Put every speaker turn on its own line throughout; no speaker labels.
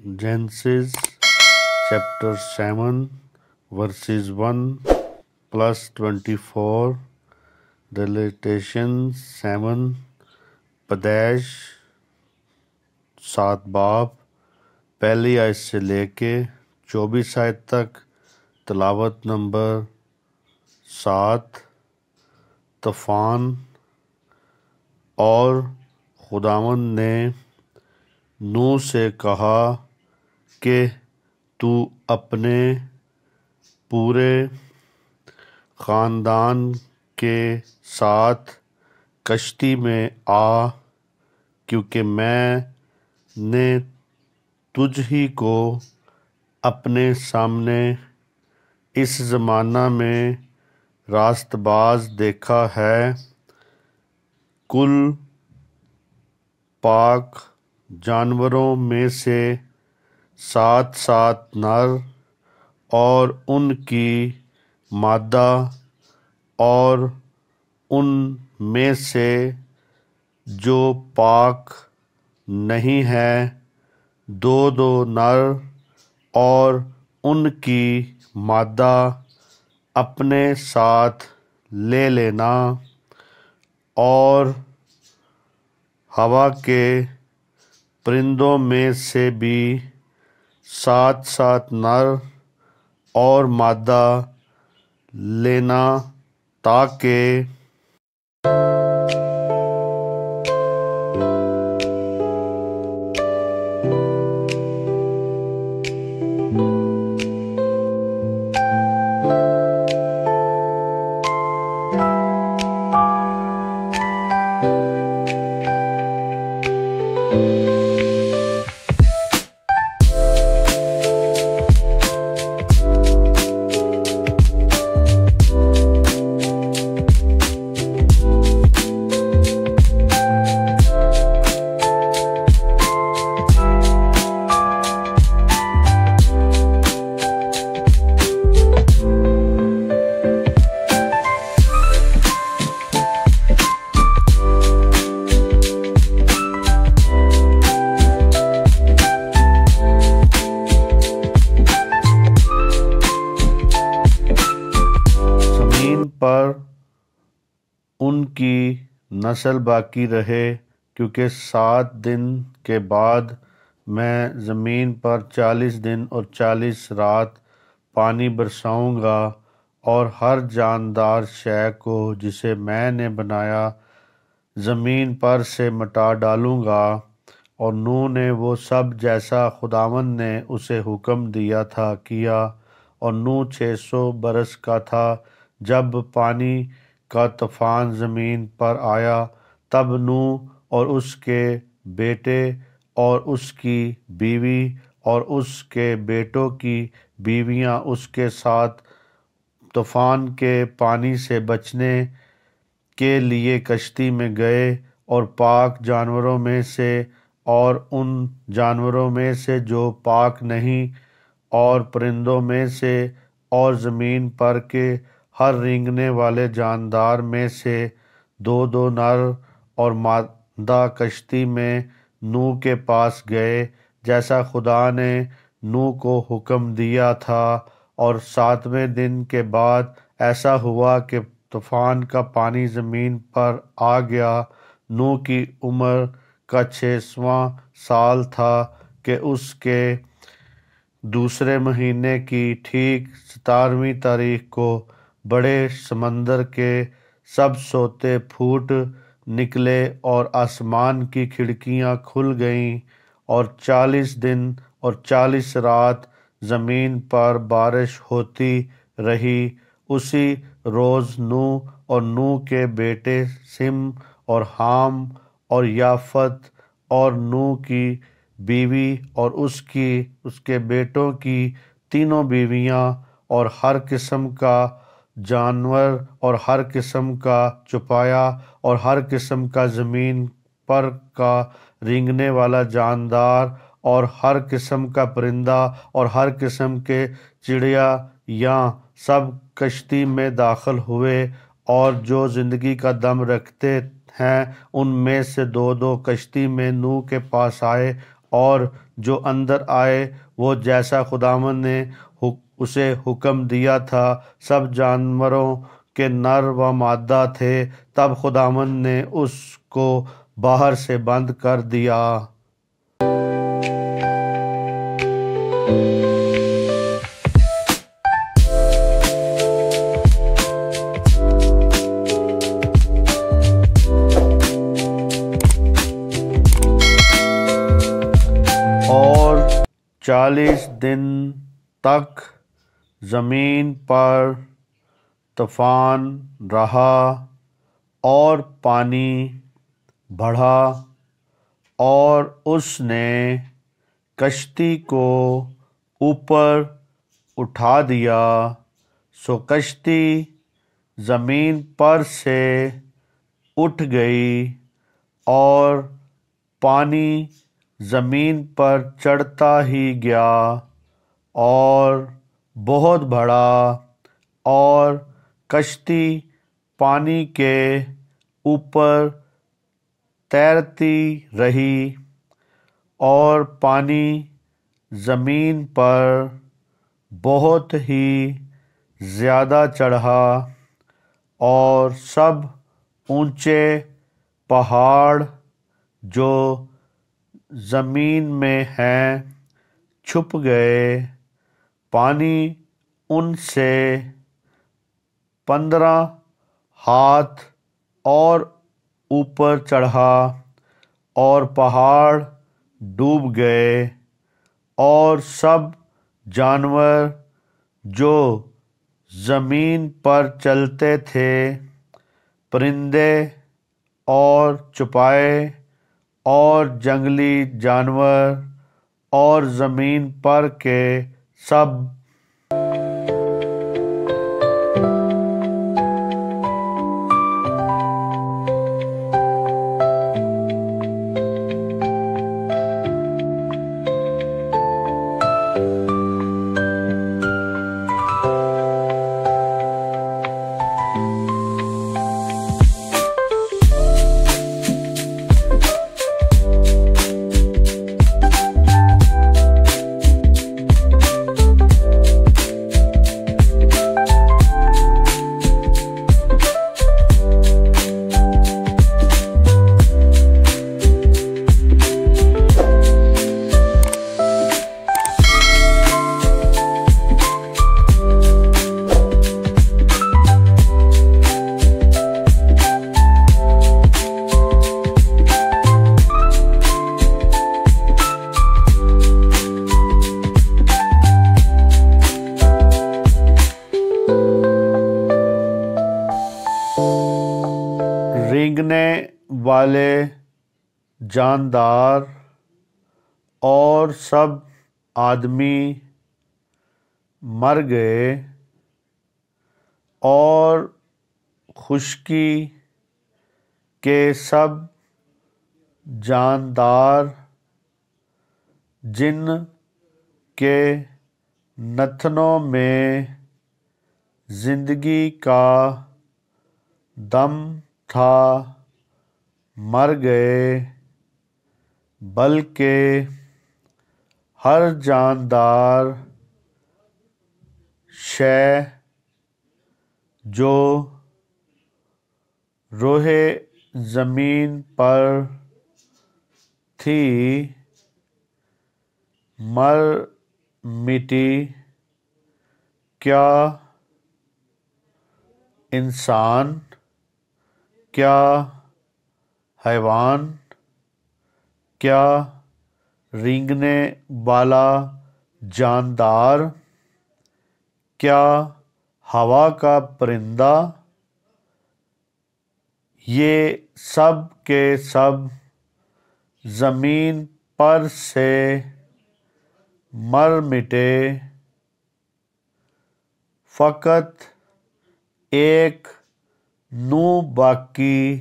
Genesis chapter 7 verses 1 plus 24, Revelation 7, پیدائش 7 باب پہلی آیت سے لے کے 24 آیت تک، تلاوت نمبر 7۔ طوفان۔ اور خداوند نے نوح سے کہا کہ تو اپنے پورے خاندان کے ساتھ کشتی میں آ، کیونکہ میں نے تجھ ہی کو اپنے سامنے اس زمانہ میں راست باز دیکھا ہے۔ کل پاک جانوروں میں سے 7 نر اور ان کی مادہ، اور ان میں سے جو پاک نہیں ہے 2 نر اور ان کی مادہ اپنے ساتھ لے لینا، اور ہوا کے پرندوں میں سے بھی 7 نر اور مادہ لینا، تاکہ پر ان کی نسل باقی رہے، کیونکہ 7 دن کے بعد میں زمین پر 40 دن اور 40 رات پانی برساؤں گا، اور ہر جاندار شے کو جسے میں نے بنایا زمین پر سے مٹا ڈالوں گا۔ اور نوح نے وہ سب جیسا خداوند نے اسے حکم دیا تھا کیا، اور نوح 600 برس کا تھا جب پانی کا طوفان زمین پر آیا۔ تب نوح اور اس کے بیٹے اور اس کی بیوی اور اس کے بیٹوں کی بیویاں اس کے ساتھ طوفان کے پانی سے بچنے کے لیے کشتی میں گئے، اور پاک جانوروں میں سے اور ان جانوروں میں سے جو پاک نہیں، اور پرندوں میں سے اور زمین پر کے ہر رینگنے والے جاندار میں سے 2 نر اور مادہ کشتی میں نوح کے پاس گئے، جیسا خدا نے نوح کو حکم دیا تھا۔ اور 7ویں دن کے بعد ایسا ہوا کہ طوفان کا پانی زمین پر آ گیا۔ نوح کی عمر کا 6واں سال تھا کہ اس کے دوسرے مہینے کی ٹھیک 17ویں تاریخ کو بڑے سمندر کے سب سوتے پھوٹ نکلے، اور آسمان کی کھڑکیاں کھل گئیں، اور 40 دن اور 40 رات زمین پر بارش ہوتی رہی۔ اسی روز نوح اور نوح کے بیٹے سم اور حام اور یافت، اور نوح کی بیوی اور اس کے بیٹوں کی 3 بیویاں، اور ہر قسم کا جانور اور ہر قسم کا چوپایا اور ہر قسم کا زمین پر کا رینگنے والا جاندار اور ہر قسم کا پرندہ اور ہر قسم کے چڑیا یاں سب کشتی میں داخل ہوئے، اور جو زندگی کا دم رکھتے ہیں ان میں سے 2 کشتی میں نوح کے پاس آئے، اور جو اندر آئے وہ جیسا خداوند نے اسے حکم دیا تھا، سب جانوروں کے نر و مادہ تھے۔ تب خداوند نے اس کو باہر سے بند کر دیا۔ اور 40 دن تک زمین پر طوفان رہا اور پانی بڑھا، اور اس نے کشتی کو اوپر اٹھا دیا، سو کشتی زمین پر سے اٹھ گئی اور پانی زمین پر چڑھتا ہی گیا اور بہت بڑھا، اور کشتی پانی کے اوپر تیرتی رہی، اور پانی زمین پر بہت ہی زیادہ چڑھا، اور سب اونچے پہاڑ جو زمین میں ہیں چھپ گئے۔ پانی ان سے 15 ہاتھ اور اوپر چڑھا، اور پہاڑ ڈوب گئے، اور سب جانور جو زمین پر چلتے تھے، پرندے اور چوپائے اور جنگلی جانور اور زمین پر کے سب رینگنے والے جاندار اور سب آدمی مر گئے، اور خشکی کے سب جاندار جن کے نتنوں میں زندگی کا دم تھا مر گئے، بلکہ ہر جاندار شے جو روح زمین پر تھی مر مٹی، کیا انسان، کیا حیوان، کیا رینگنے والا جاندار، کیا ہوا کا پرندہ، یہ سب کے سب زمین پر سے مر مٹے، فقط ایک نوح باقی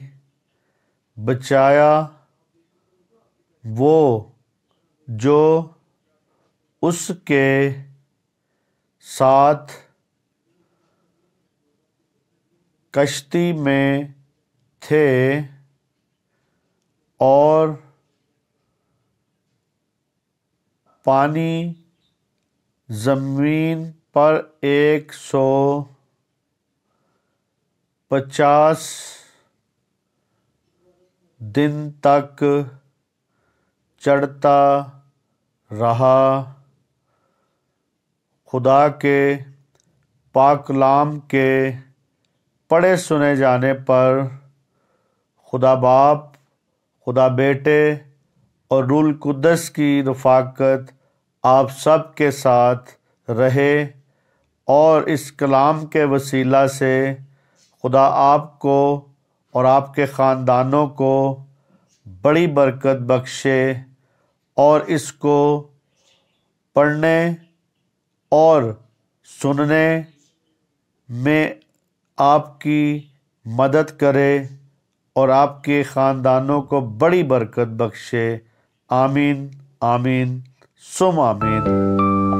بچایا، وہ جو اس کے ساتھ کشتی میں تھے، اور پانی زمین پر 150 دن تک چڑھتا رہا۔ خدا کے پاک کلام کے پڑھے سنے جانے پر خدا باپ، خدا بیٹے اور روح القدس کی رفاقت آپ سب کے ساتھ رہے، اور اس کلام کے وسیلہ سے خدا آپ کو اور آپ کے خاندانوں کو بڑی برکت بخشے، اور اس کو پڑھنے اور سننے میں آپ کی مدد کرے اور آپ کے خاندانوں کو بڑی برکت بخشے۔ آمین آمین ثم آمین۔